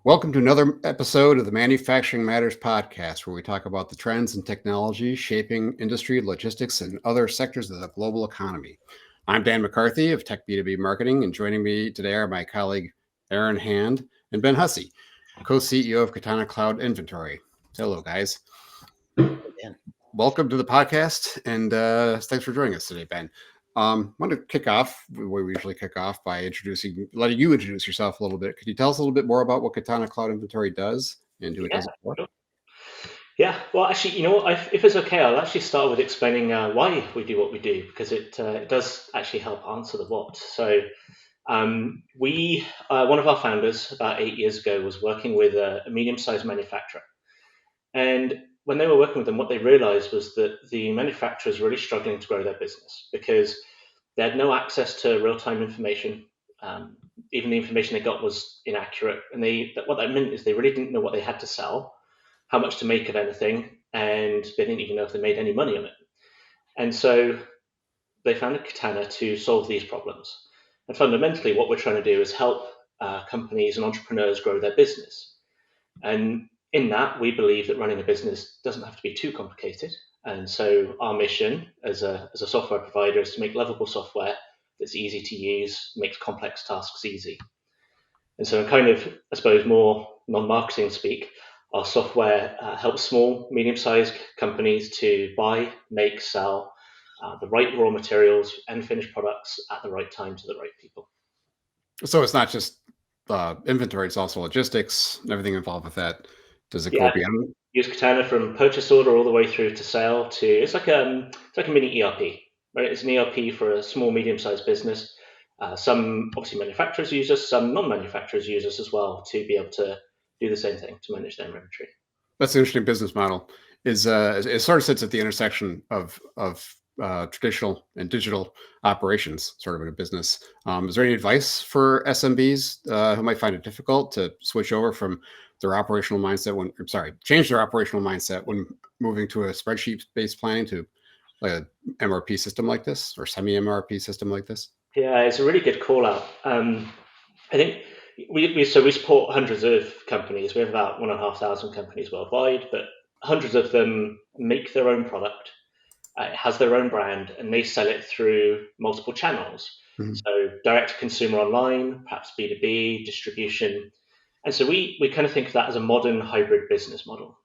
Welcome to another episode of the Manufacturing Matters podcast, where we talk about the trends and technology shaping industry, logistics, and other sectors of the global economy. I'm Dan McCarthy of Tech B2B Marketing, and joining me today are my colleague Aaron Hand and Ben Hussey, co-CEO of Katana Cloud Inventory. Hello, guys. Dan. Welcome to the podcast, and thanks for joining us today, Ben. I want to kick off the way we usually kick off by letting you introduce yourself a little bit. Could you tell us a little bit more about what Katana Cloud Inventory does and who it does it for? Sure. Yeah, well, actually, if it's okay, I'll actually start with explaining why we do what we do, because it does actually help answer the what. So, one of our founders about 8 years ago was working with a medium-sized manufacturer, and when they were working with them, what they realized was that the manufacturer is really struggling to grow their business because they had no access to real-time information. Even the information they got was inaccurate, and what that meant is they really didn't know what they had to sell, how much to make of anything, and they didn't even know if they made any money on it. And so they founded Katana to solve these problems. And fundamentally, what we're trying to do is help companies and entrepreneurs grow their business. And in that, we believe that running a business doesn't have to be too complicated. And so our mission as a software provider is to make lovable software that's easy to use, makes complex tasks easy. And so kind of, I suppose, more non-marketing speak, our software helps small, medium-sized companies to buy, make, sell the right raw materials and finished products at the right time to the right people. So it's not just inventory; it's also logistics, everything involved with that. Does it go beyond? Use Katana from purchase order all the way through to sale to it's like a mini ERP, right? It's an ERP for a small, medium-sized business. Some obviously manufacturers use us, some non-manufacturers use us as well to be able to do the same thing to manage their inventory. That's an interesting business model. It sort of sits at the intersection of traditional and digital operations, sort of in a business. Is there any advice for SMBs who might find it difficult to switch over from their operational mindset change their operational mindset when moving to a spreadsheet-based planning to like an MRP system like this or semi-MRP system like this? Yeah, it's a really good call out. I think we support hundreds of companies. We have about 1,500 companies worldwide, but hundreds of them make their own product. It has their own brand, and they sell it through multiple channels. Mm-hmm. So direct to consumer online, perhaps B2B, distribution. And so we kind of think of that as a modern hybrid business model.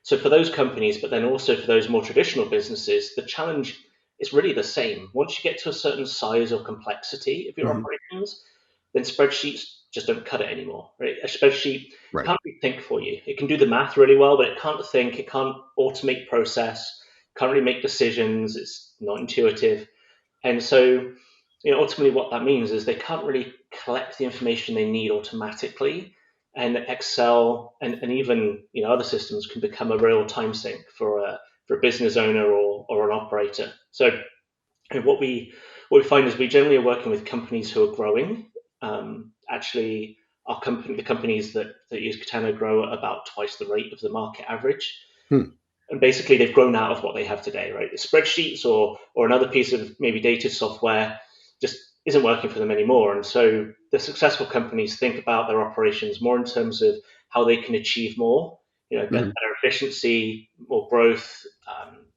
So for those companies, but then also for those more traditional businesses, the challenge is really the same. Once you get to a certain size or complexity of your operations, then spreadsheets just don't cut it anymore. Right? A spreadsheet can't really think for you. It can do the math really well, but it can't think. It can't automate process. Can't really make decisions. It's not intuitive. And so, ultimately what that means is they can't really collect the information they need automatically. And Excel and even other systems can become a real time sink for a business owner or an operator. So what we find is we generally are working with companies who are growing. Actually, the companies that use Katana grow at about twice the rate of the market average. And basically, they've grown out of what they have today, right? The spreadsheets or another piece of maybe data software just isn't working for them anymore. And so the successful companies think about their operations more in terms of how they can achieve more, better efficiency, more growth,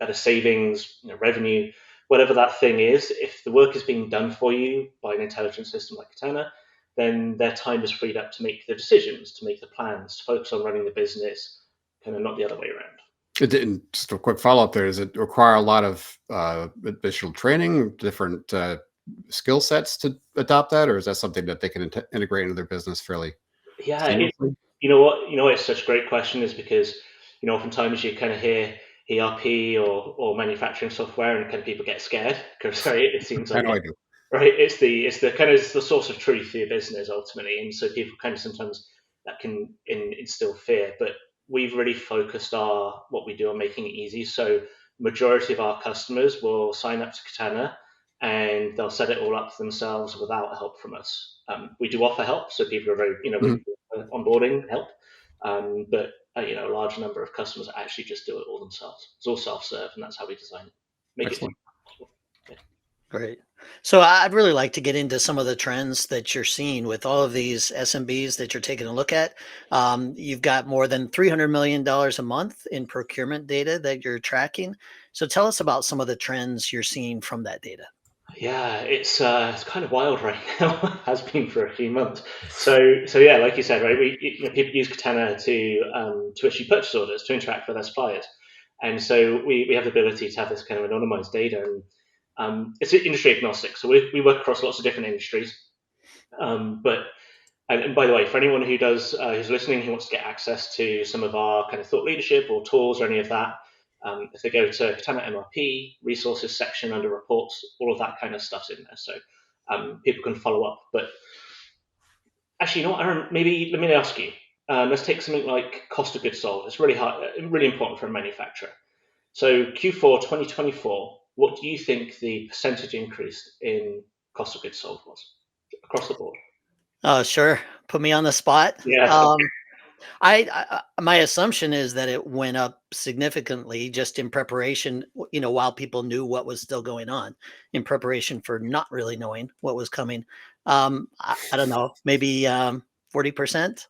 better savings, revenue, whatever that thing is. If the work is being done for you by an intelligent system like Katana, then their time is freed up to make the decisions, to make the plans, to focus on running the business, kind of not the other way around. Just a quick follow-up there. Does it require a lot of additional training, different skill sets to adopt that, or is that something that they can integrate into their business fairly seamlessly? It's such a great question is because, oftentimes you kind of hear ERP or manufacturing software and kind of people get scared because it seems like it's the kind of the source of truth for your business ultimately. And so people kind of sometimes that can instill fear, but we've really focused what we do on making it easy. So majority of our customers will sign up to Katana and they'll set it all up themselves without help from us. We do offer help, so people are very, onboarding help, but a large number of customers actually just do it all themselves. It's all self-serve, and that's how we design it. Excellent. Great. So I'd really like to get into some of the trends that you're seeing with all of these SMBs that you're taking a look at. You've got more than $300 million a month in procurement data that you're tracking. So tell us about some of the trends you're seeing from that data. Yeah, it's kind of wild right now. Has been for a few months. So yeah, like you said, right? People use Katana to issue purchase orders to interact with their suppliers, and so we have the ability to have this kind of anonymized data, and it's industry agnostic. So we work across lots of different industries. But and by the way, for anyone who does who's listening who wants to get access to some of our kind of thought leadership or tools or any of that, if they go to Katana MRP resources section under reports, all of that kind of stuff's in there, so people can follow up. But actually, you know what, Aaron? Maybe let me ask you. Let's take something like cost of goods sold. It's really hard, really important for a manufacturer. So Q4 2024, what do you think the percentage increase in cost of goods sold was across the board? Oh, sure. Put me on the spot. Yeah, My assumption is that it went up significantly just in preparation, while people knew what was still going on, in preparation for not really knowing what was coming. I don't know, maybe 40%.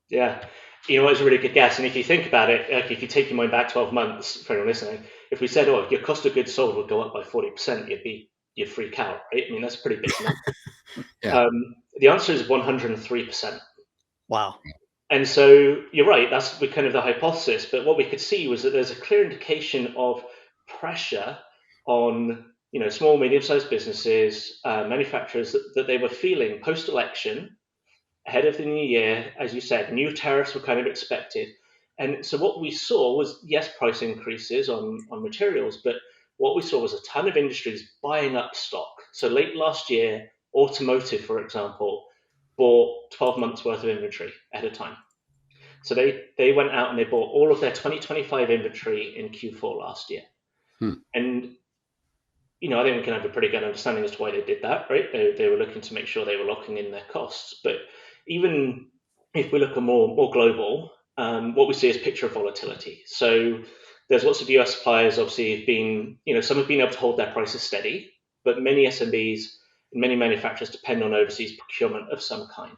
yeah. You know, it's a really good guess. And if you think about it, like if you take your mind back 12 months, for anyone listening, if we said, oh, your cost of goods sold would go up by 40%, you'd freak out, right? I mean, that's a pretty big number. Yeah. The answer is 103%. Wow. And so you're right, that's kind of the hypothesis. But what we could see was that there's a clear indication of pressure on small, medium-sized businesses, manufacturers that they were feeling post-election ahead of the new year. As you said, new tariffs were kind of expected. And so what we saw was, yes, price increases on materials, but what we saw was a ton of industries buying up stock. So late last year, automotive, for example, bought 12 months worth of inventory at a time. So they went out and they bought all of their 2025 inventory in Q4 last year. Hmm. And I think we can have a pretty good understanding as to why they did that, right? They were looking to make sure they were locking in their costs. But even if we look at more global, what we see is picture of volatility. So there's lots of US suppliers obviously have been, some have been able to hold their prices steady, but many SMBs and many manufacturers depend on overseas procurement of some kind.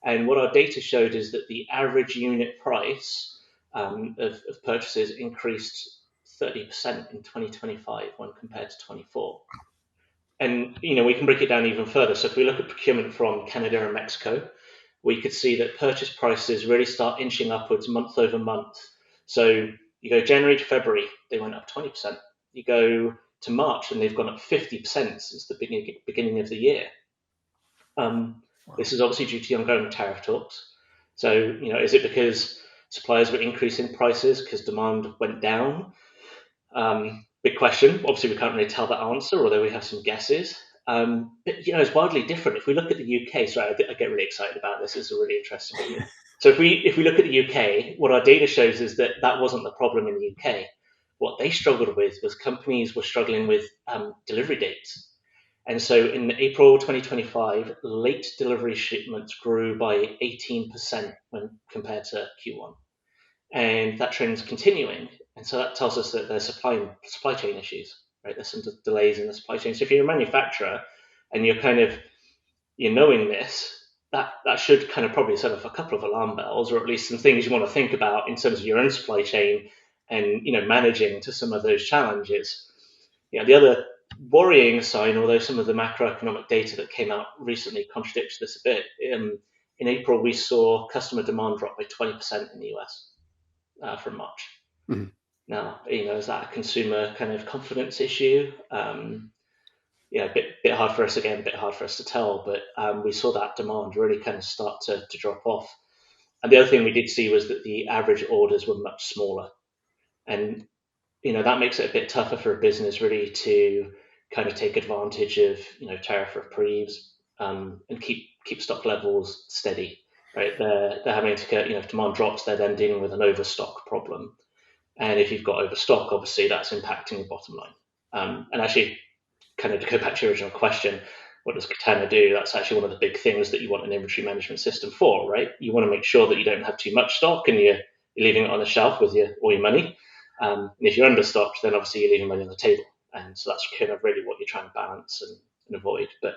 And what our data showed is that the average unit price of purchases increased 30% in 2025 when compared to 24. And we can break it down even further. So if we look at procurement from Canada and Mexico, we could see that purchase prices really start inching upwards month over month. So you go January to February, they went up 20%. You go to March, and they've gone up 50% since the beginning of the year. Wow. This is obviously due to the ongoing tariff talks. So, is it because suppliers were increasing prices because demand went down? Big question. Obviously, we can't really tell that answer, although we have some guesses. But it's wildly different. If we look at the UK, sorry, I get really excited about this. It's a really interesting one. So if we look at the UK, what our data shows is that that wasn't the problem in the UK. What they struggled with was companies were struggling with delivery dates. And so in April 2025, late delivery shipments grew by 18% when compared to Q1. And that trend's continuing. And so that tells us that there's supply chain issues, right? There's some delays in the supply chain. So if you're a manufacturer and you're knowing this, that should kind of probably set off a couple of alarm bells, or at least some things you want to think about in terms of your own supply chain and managing to some of those challenges. The other worrying sign, although some of the macroeconomic data that came out recently contradicts this a bit, in April we saw customer demand drop by 20% in the US from March. Mhm. Now, is that a consumer kind of confidence issue? Yeah, bit hard for us again, bit hard for us to tell, but we saw that demand really kind of start to drop off. And the other thing we did see was that the average orders were much smaller, and that makes it a bit tougher for a business really to kind of take advantage of tariff reprieves and keep stock levels steady. Right, they're having to get if demand drops, they're then dealing with an overstock problem, and if you've got overstock, obviously that's impacting your bottom line. And actually, kind of to go back to your original question, what does Katana do? That's actually one of the big things that you want an inventory management system for, right? You want to make sure that you don't have too much stock and you're leaving it on the shelf with all your money. And if you're understocked, then obviously you're leaving money on the table. And so that's kind of really what you're trying to balance. And and avoid. But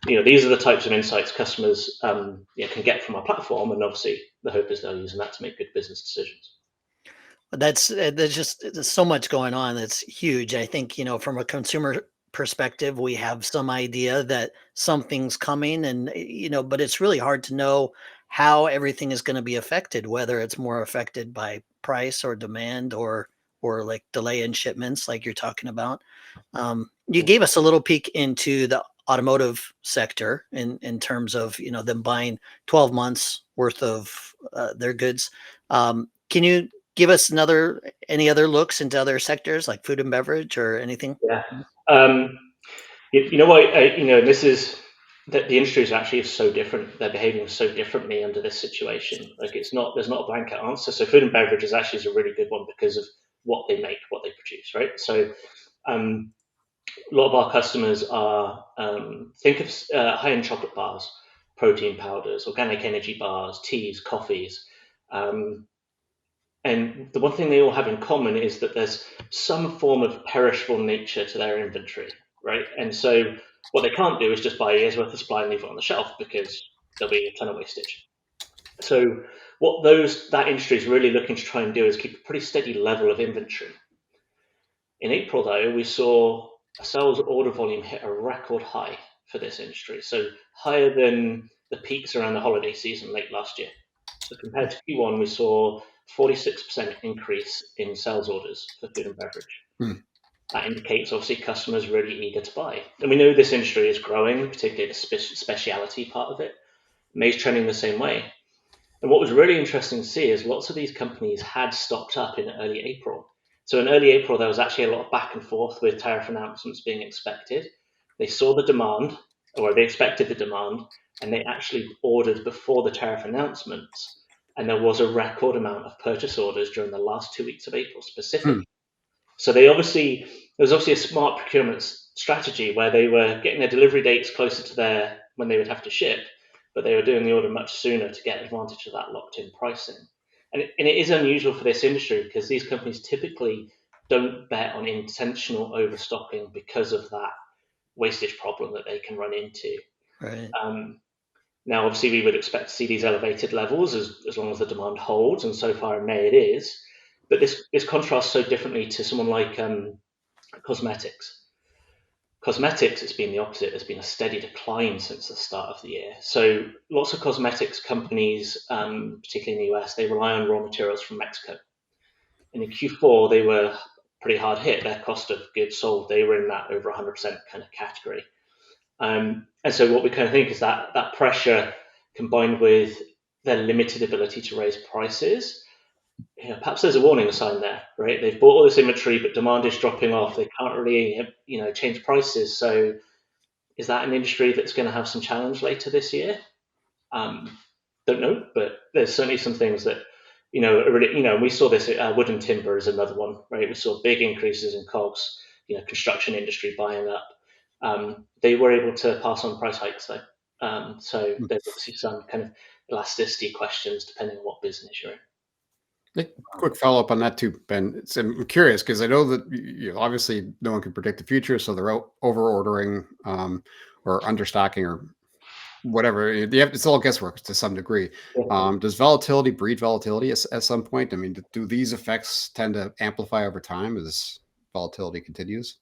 these are the types of insights customers can get from our platform, and obviously the hope is they're using that to make good business decisions. There's so much going on that's huge. I think, from a consumer perspective, we have some idea that something's coming, and but it's really hard to know how everything is going to be affected, whether it's more affected by price or demand, or like delay in shipments like you're talking about. You gave us a little peek into the automotive sector in terms of them buying 12 months worth of their goods. Can you give us any other looks into other sectors like food and beverage or anything? Yeah. What? This is that the industry is actually so different. They're behaving so differently under this situation. Like there's not a blanket answer. So food and beverage is actually a really good one because of what they make, what they produce, right? So a lot of our customers are think of high-end chocolate bars, protein powders, organic energy bars, teas, coffees. And the one thing they all have in common is that there's some form of perishable nature to their inventory, right? And so what they can't do is just buy a year's worth of supply and leave it on the shelf because there'll be a ton of wastage. So what that industry is really looking to try and do is keep a pretty steady level of inventory. In April, though, we saw a sales order volume hit a record high for this industry, so higher than the peaks around the holiday season late last year. So compared to Q1, we saw 46% increase in sales orders for food and beverage. That indicates obviously customers really eager to buy. And we know this industry is growing, particularly the speciality part of it. May's trending the same way. And what was really interesting to see is lots of these companies had stocked up in early April. So in early April, there was actually a lot of back and forth with tariff announcements being expected. They saw the demand, or they expected the demand, and they actually ordered before the tariff announcements. And there was a record amount of purchase orders during the last 2 weeks of April specifically. So there was obviously a smart procurement strategy where they were getting their delivery dates closer to when they would have to ship, but they were doing the order much sooner to get advantage of that locked-in pricing. And it is unusual for this industry because these companies typically don't bet on intentional overstocking because of that wastage problem that they can run into. Right. Now, obviously, we would expect to see these elevated levels as long as the demand holds, and so far in May it is. But this contrasts so differently to someone like cosmetics. Cosmetics, it's been the opposite. There's been a steady decline since the start of the year. So lots of cosmetics companies, particularly in the US, they rely on raw materials from Mexico. And in Q4, they were pretty hard hit. Their cost of goods sold, they were in that over 100% kind of category. And so what we kind of think is that pressure combined with their limited ability to raise prices, perhaps there's a warning sign there, right? They've bought all this inventory, but demand is dropping off. They can't really, change prices. So is that an industry that's going to have some challenge later this year? Don't know, but there's certainly some things that, really, we saw this, wood and timber is another one, right? We saw big increases in COGS, construction industry buying up. They were able to pass on price hikes though. So there's obviously some kind of elasticity questions depending on what business you're in. A quick follow-up on that too, Ben. I'm curious because I know that obviously no one can predict the future, so they're over-ordering or understocking or whatever. It's all guesswork to some degree. Does volatility breed volatility at some point? I mean, do these effects tend to amplify over time as volatility continues?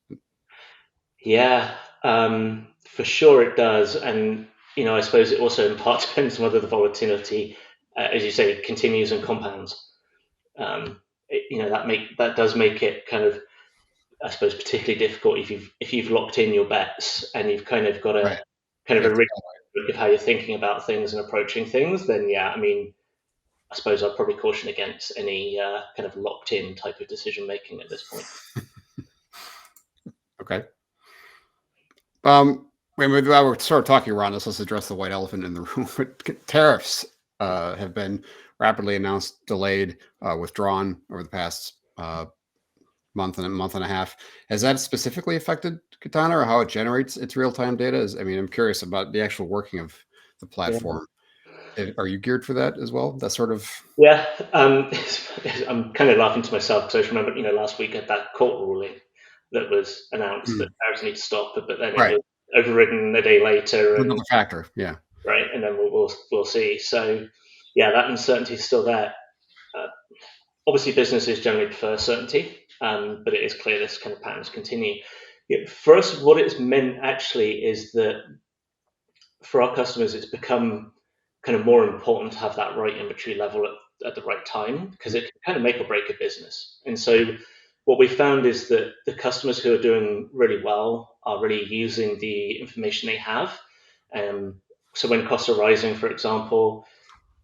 Yeah, for sure it does. And, I suppose it also in part depends on whether the volatility, as you say, continues and compounds. That does make it kind of, I suppose, particularly difficult if you've locked in your bets and you've kind of got a kind of a look of how you're thinking about things and approaching things. Then yeah, I mean, I suppose I'd probably caution against any kind of locked in type of decision making at this point. Okay. When we're sort of talking around this, let's address the white elephant in the room. Tariffs have been rapidly announced, delayed, withdrawn over the past month and a half. Has that specifically affected Katana or how it generates its real-time data? I'm curious about the actual working of the platform. Yeah. Are you geared for that as well? That sort of... Yeah, I'm kind of laughing to myself because I just remember, last week at that court ruling that was announced that tariffs need to stop, but then overridden a day later, and Another factor. Yeah. right, and then we'll see. So yeah, that uncertainty is still there. Uh, Obviously, businesses generally prefer certainty, but it is clear this kind of patterns continue. For us, what it's meant actually is that for our customers, it's become kind of more important to have that right inventory level at the right time, because it can kind of make or break a business. And so what we found is that the customers who are doing really well are really using the information they have. So when costs are rising, for example,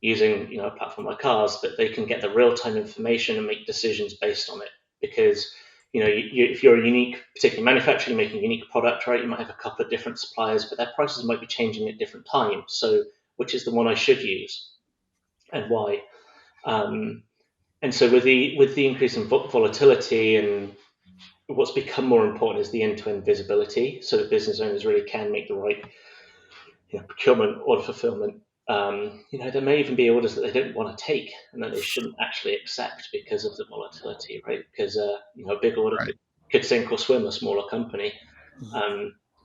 using a platform like ours, that they can get the real time information and make decisions based on it. Because if you're a unique, particularly manufacturing, making a unique product, right, you might have a couple of different suppliers, but their prices might be changing at different times. So which is the one I should use and why? And so with the increase in volatility, and what's become more important is the end-to-end visibility, so that business owners really can make the right procurement, order fulfillment. There may even be orders that they don't want to take and that they shouldn't actually accept because of the volatility, right? Because a big order Right. could sink or swim a smaller company.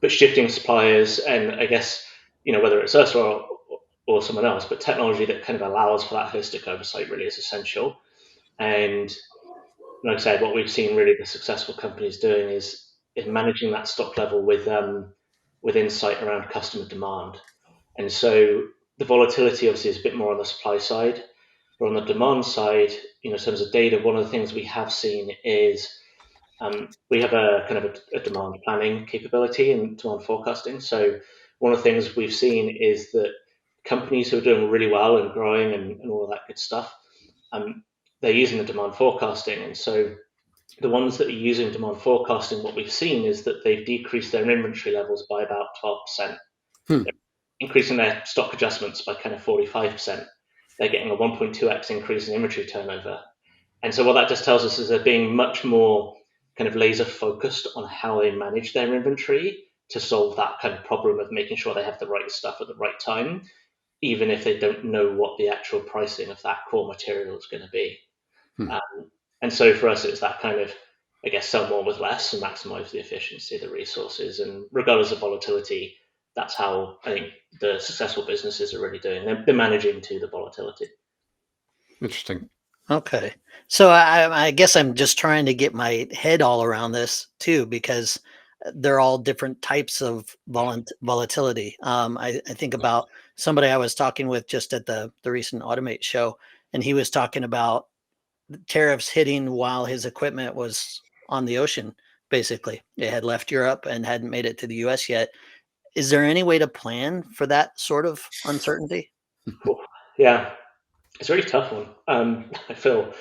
But shifting suppliers, and I guess whether it's us or someone else, but technology that kind of allows for that holistic oversight really is essential. And like I said, what we've seen really the successful companies doing is managing that stock level with insight around customer demand. And so the volatility obviously is a bit more on the supply side, but on the demand side, in terms of data, one of the things we have seen is we have a kind of a demand planning capability and demand forecasting. So one of the things we've seen is that companies who are doing really well and growing and all of that good stuff, they're using the demand forecasting. And so the ones that are using demand forecasting, what we've seen is that they've decreased their inventory levels by about 12%. Hmm. They're increasing their stock adjustments by kind of 45%. They're getting a 1.2x increase in inventory turnover. And so what that just tells us is they're being much more kind of laser focused on how they manage their inventory to solve that kind of problem of making sure they have the right stuff at the right time, even if they don't know what the actual pricing of that core material is going to be. And so for us, it's that kind of, I guess, sell more with less and maximize the efficiency of the resources. And regardless of volatility, that's how I think the successful businesses are really doing. They're managing to the volatility. Interesting. Okay. So I guess I'm just trying to get my head all around this too, because they're all different types of volatility. I think about somebody I was talking with just at the recent Automate show, and he was talking about tariffs hitting while his equipment was on the ocean. Basically, it had left Europe and hadn't made it to the US yet. Is there any way to plan for that sort of uncertainty? Yeah, it's a really tough one. I feel,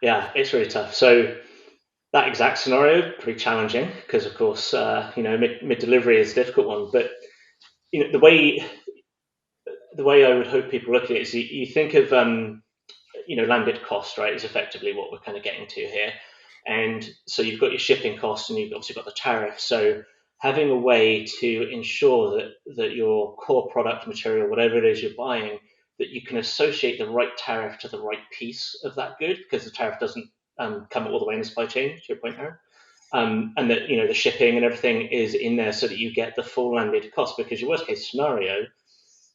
yeah, it's really tough. So that exact scenario pretty challenging because, of course, mid delivery is a difficult one. But the way I would hope people look at it is you think of landed cost, right, is effectively what we're kind of getting to here. And so you've got your shipping costs and you've obviously got the tariff. So having a way to ensure that your core product material, whatever it is you're buying, that you can associate the right tariff to the right piece of that good, because the tariff doesn't come all the way in the supply chain, to your point, Aaron. And that the shipping and everything is in there so that you get the full landed cost. Because your worst case scenario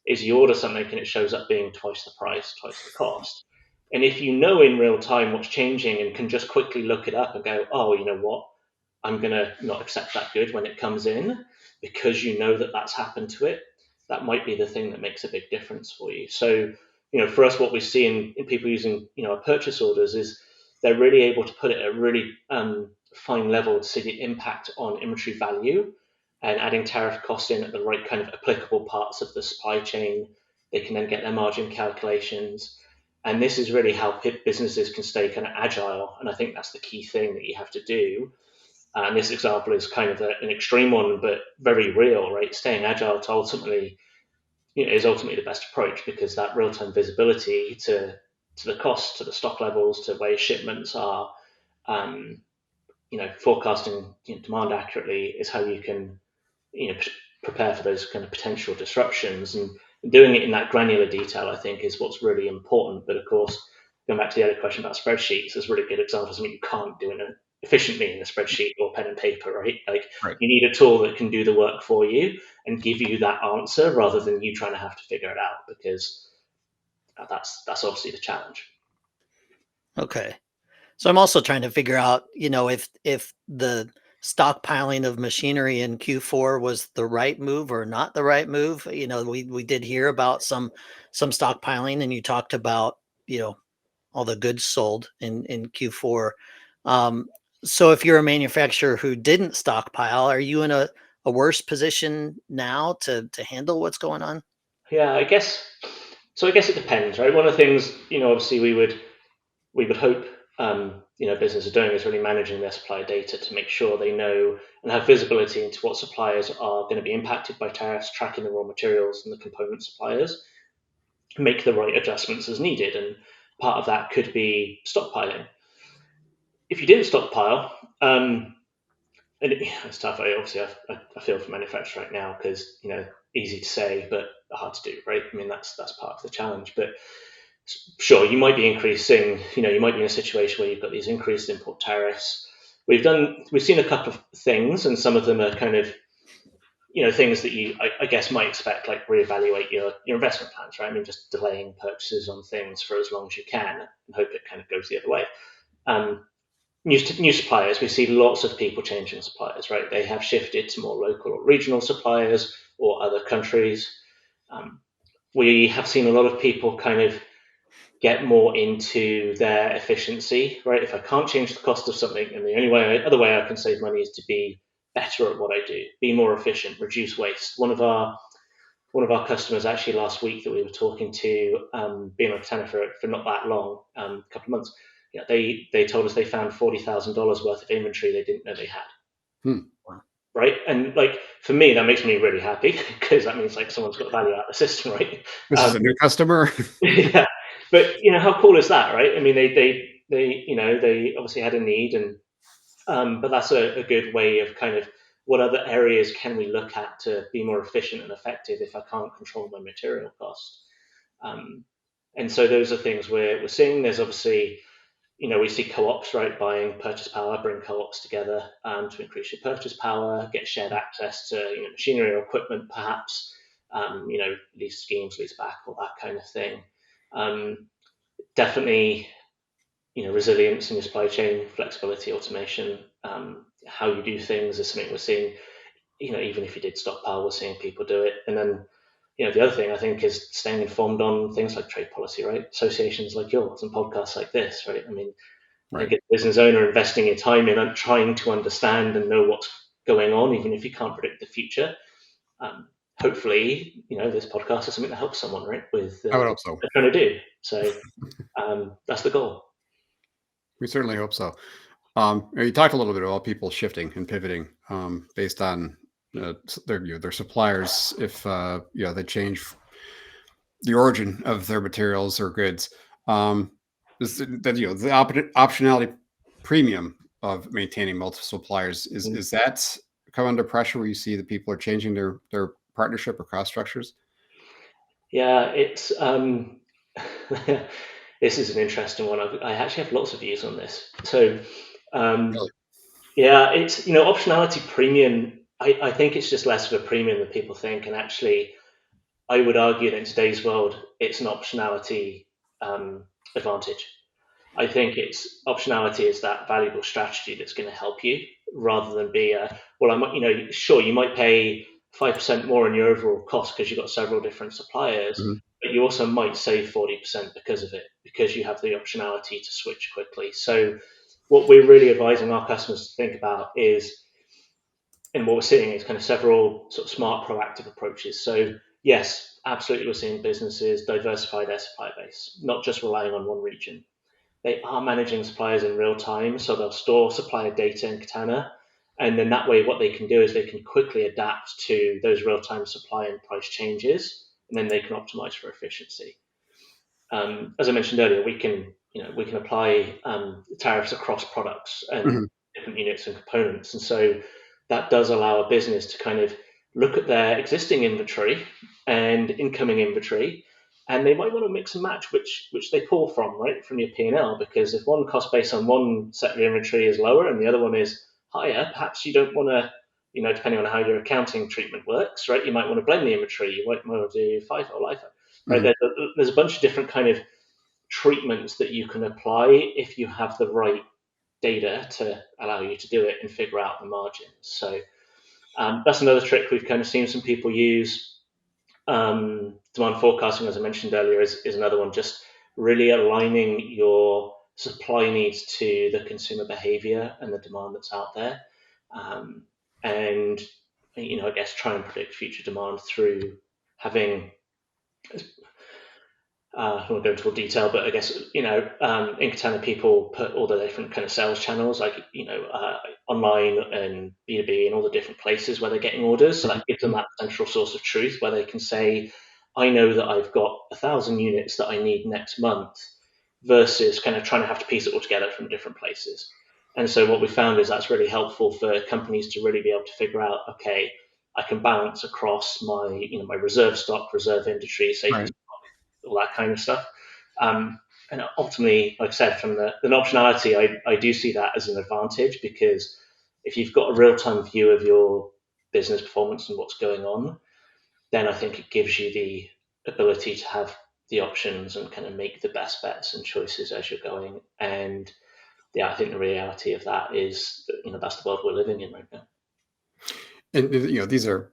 is you order something and it shows up being twice the price, twice the cost. And if you know in real time what's changing and can just quickly look it up and go, oh, you know what, I'm going to not accept that good when it comes in, because you know that that's happened to it, that might be the thing that makes a big difference for you. So, for us, what we see in people using, our purchase orders is they're really able to put it at a really fine level to see the impact on inventory value, and adding tariff costs in at the right kind of applicable parts of the supply chain. They can then get their margin calculations. And this is really how businesses can stay kind of agile. And I think that's the key thing that you have to do. And this example is kind of an extreme one, but very real, right? Staying agile to ultimately, is ultimately the best approach, because that real-time visibility to the cost, to the stock levels, to where shipments are, forecasting demand accurately is how you can, prepare for those kind of potential disruptions. And doing it in that granular detail, I think, is what's really important. But of course, going back to the other question about spreadsheets, there's really good examples of something you can't do efficiently in a spreadsheet or pen and paper, right? Like Right. you need a tool that can do the work for you and give you that answer rather than you trying to have to figure it out, because that's obviously the challenge. Okay. So I'm also trying to figure out, if the stockpiling of machinery in Q4 was the right move or not the right move. We did hear about some stockpiling, and you talked about, all the goods sold in Q4. Um, so if you're a manufacturer who didn't stockpile, are you in a worse position now to handle what's going on? Yeah, I guess so. I guess it depends, right? One of the things, obviously we would hope, business are doing is really managing their supplier data to make sure they know and have visibility into what suppliers are going to be impacted by tariffs, tracking the raw materials and the component suppliers, make the right adjustments as needed. And part of that could be stockpiling. If you didn't stockpile, and it's tough. I feel for manufacturers right now because easy to say but hard to do, right? I mean that's part of the challenge. But sure, you might be increasing. You might be in a situation where you've got these increased import tariffs. We've seen a couple of things, and some of them are kind of things that I guess might expect, like reevaluate your investment plans, right? I mean, just delaying purchases on things for as long as you can and hope it kind of goes the other way. Um, new suppliers, we see lots of people changing suppliers, right? They have shifted to more local or regional suppliers or other countries. Um, we have seen a lot of people kind of get more into their efficiency, right? If I can't change the cost of something, and the other way I can save money is to be better at what I do, be more efficient, reduce waste. One of our customers actually last week that we were talking to, being on Katana for not that long, a couple of months, yeah, they told us they found $40,000 worth of inventory they didn't know they had. Hmm. Right, and like for me, that makes me really happy because that means like someone's got value out of the system, right? This is a new customer. Yeah, but how cool is that, right? I mean, they obviously had a need, and but that's a good way of kind of what other areas can we look at to be more efficient and effective if I can't control my material cost. Um, and so those are things we're seeing. There's obviously, we see co-ops, right, buying purchase power, bring co-ops together to increase your purchase power, get shared access to machinery or equipment, perhaps, lease schemes, lease back, all that kind of thing. Definitely, resilience in your supply chain, flexibility, automation, how you do things is something we're seeing. Even if you did stockpile, we're seeing people do it. And then, the other thing I think is staying informed on things like trade policy, right? Associations like yours and podcasts like this, right? I mean, I think Right. as a business owner, investing your time in and trying to understand and know what's going on, even if you can't predict the future. Hopefully, this podcast is something that helps someone, right, with I would what hope so. they're trying to do. So that's the goal. We certainly hope so. You talked a little bit about people shifting and pivoting based on their suppliers if they change the origin of their materials or goods. The optionality premium of maintaining multiple suppliers is that come under pressure where you see that people are changing their partnership or cost structures? Yeah, it's this is an interesting one. I actually have lots of views on this. So, um, Really? yeah, it's optionality premium. I think it's just less of a premium than people think, and actually, I would argue that in today's world, it's an optionality advantage. I think it's optionality is that valuable strategy that's going to help you rather than be well, I might, sure, you might pay 5% more on your overall cost because you've got several different suppliers, Mhm. but you also might save 40% because of it, because you have the optionality to switch quickly. So what we're really advising our customers to think about is, and what we're seeing is kind of several sort of smart proactive approaches. So yes, absolutely, we're seeing businesses diversify their supply base, not just relying on one region. They are managing suppliers in real time, so they'll store supplier data in Katana, and then that way, what they can do is they can quickly adapt to those real-time supply and price changes, and then they can optimize for efficiency. As I mentioned earlier, we can apply tariffs across products and Mhm. different units and components, and so that does allow a business to kind of look at their existing inventory and incoming inventory and they might want to mix and match which they pull from, right, from your P&L, because if one cost base on one set of inventory is lower and the other one is higher, perhaps you don't want to, depending on how your accounting treatment works, right, you might want to blend the inventory, you might want to do FIFO or LIFO, right? There's a bunch of different kind of treatments that you can apply if you have the right data to allow you to do it and figure out the margins. So that's another trick we've kind of seen some people use. Demand forecasting, as I mentioned earlier, is another one. Just really aligning your supply needs to the consumer behavior and the demand that's out there, and I guess try and predict future demand through having. I won't go into all detail, but I guess in Katana people put all the different kind of sales channels, like online and B2B and all the different places where they're getting orders. So that gives them that central source of truth where they can say, I know that I've got 1,000 units that I need next month, versus kind of trying to have to piece it all together from different places. And so what we found is that's really helpful for companies to really be able to figure out, okay, I can balance across my my reserve stock, reserve inventory, safety stock, all that kind of stuff. And ultimately, like I said, from the optionality, I do see that as an advantage, because if you've got a real-time view of your business performance and what's going on, then I think it gives you the ability to have the options and kind of make the best bets and choices as you're going. And yeah, I think the reality of that is that, that's the world we're living in right now. And these are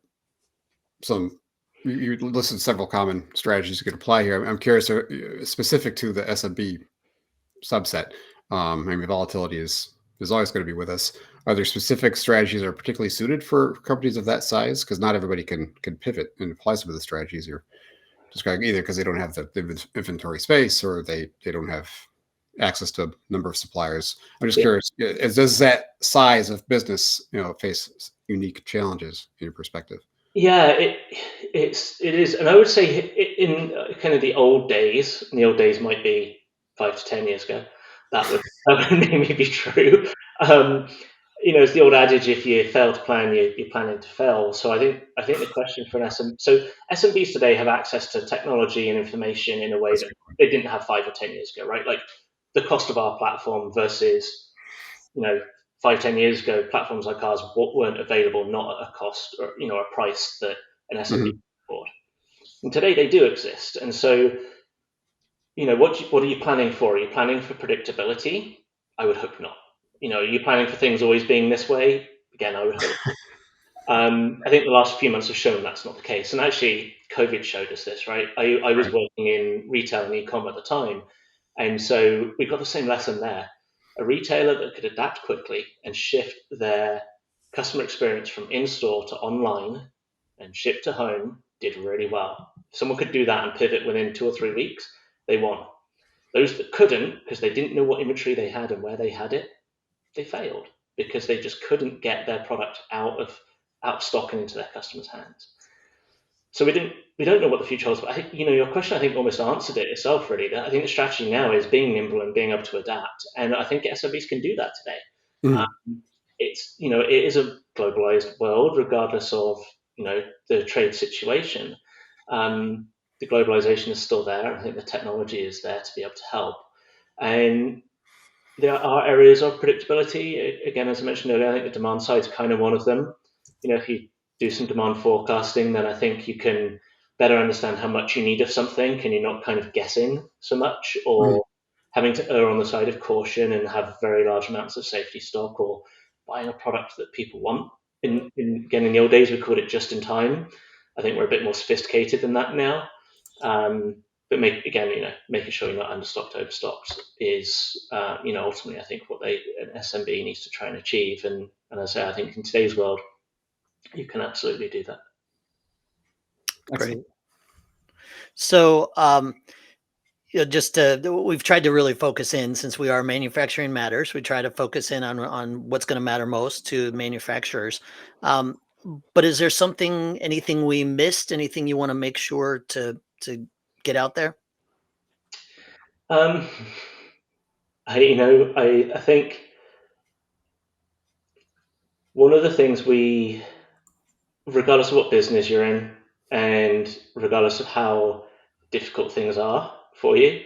some, you listed several common strategies you could apply here. I'm curious, specific to the SMB subset. I mean, volatility is always going to be with us. Are there specific strategies that are particularly suited for companies of that size? Because not everybody can pivot and apply some of the strategies you're describing, either because they don't have the inventory space, or they don't have access to a number of suppliers. I'm just curious, does that size of business face unique challenges in your perspective? Yeah, it is, and I would say in kind of the old days, and the old days might be 5 to 10 years ago, that would maybe be true. It's the old adage: if you fail to plan, you're planning to fail. So I think the question for an SMBs today have access to technology and information in a way that they didn't have 5 or 10 years ago, right? Like the cost of our platform versus 5, 10 years ago, platforms like ours weren't available, not at a cost or a price that an SMB could afford. And today they do exist. And so, what are you planning for? Are you planning for predictability? I would hope not. Are you planning for things always being this way? Again, I would hope. I think the last few months have shown that's not the case. And actually, COVID showed us this, right? I was working in retail and e-com at the time. And so we got the same lesson there. A retailer that could adapt quickly and shift their customer experience from in-store to online and ship to home did really well. If someone could do that and pivot within 2 or 3 weeks, they won. Those that couldn't, because they didn't know what inventory they had and where they had it, they failed, because they just couldn't get their product out of stock and into their customers' hands. So we don't know what the future holds. But I think, your question, I think, almost answered it itself, really. I think the strategy now is being nimble and being able to adapt, and I think SMBs can do that today. It is a globalized world, regardless of the trade situation. The globalization is still there. I think the technology is there to be able to help, and there are areas of predictability. Again, as I mentioned earlier, I think the demand side is kind of one of them. If you do some demand forecasting, then I think you can better understand how much you need of something, and you're not kind of guessing so much, or having to err on the side of caution and have very large amounts of safety stock, or buying a product that people want. In the old days, we called it just in time. I think we're a bit more sophisticated than that now. But making sure you're not understocked, overstocked is, ultimately, I think what an SMB needs to try and achieve. And as I say, I think in today's world, you can absolutely do that. Great. So, we've tried to really focus in, since we are manufacturing matters. We try to focus in on what's going to matter most to manufacturers. But is there anything we missed? Anything you want to make sure to get out there? I think one of the things regardless of what business you're in, and regardless of how difficult things are for you,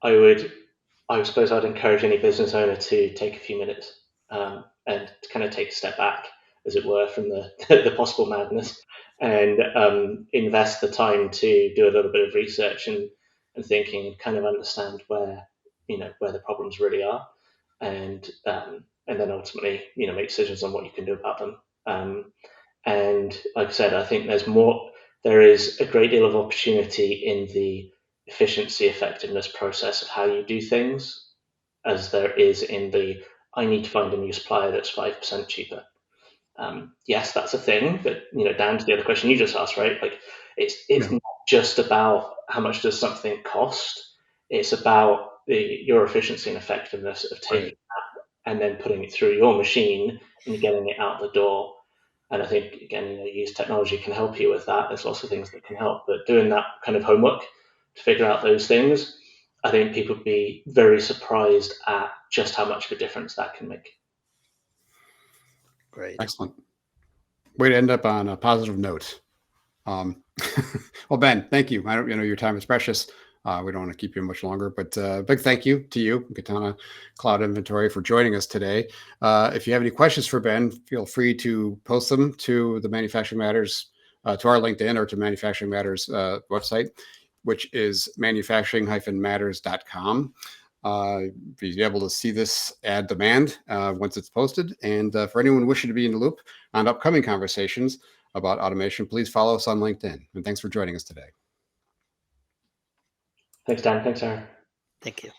I suppose I'd encourage any business owner to take a few minutes and to kind of take a step back, as it were, from the the possible madness, and invest the time to do a little bit of research and thinking, and kind of understand where where the problems really are, and then ultimately make decisions on what you can do about them. And like I said, I think there is a great deal of opportunity in the efficiency effectiveness process of how you do things, as there is in the I need to find a new supplier that's 5% cheaper. Yes, that's a thing, but Dan, to the other question you just asked, right? Like it's not just about how much does something cost. It's about your efficiency and effectiveness of taking that and then putting it through your machine and getting it out the door. And I think again, use technology can help you with that. There's lots of things that can help, but doing that kind of homework to figure out those things, I think people would be very surprised at just how much of a difference that can make. Great. Excellent. Way to end up on a positive note. Well, Ben, thank you. I don't, your time is precious. We don't want to keep you much longer, but big thank you to you, Katana Cloud Inventory, for joining us today. If you have any questions for Ben, feel free to post them to the Manufacturing Matters, to our LinkedIn, or to Manufacturing Matters website, which is manufacturing-matters.com. Be able to see this ad demand once it's posted. And for anyone wishing to be in the loop on upcoming conversations about automation, please follow us on LinkedIn. And thanks for joining us today. Thanks, Dan. Thanks, Aaron. Thank you.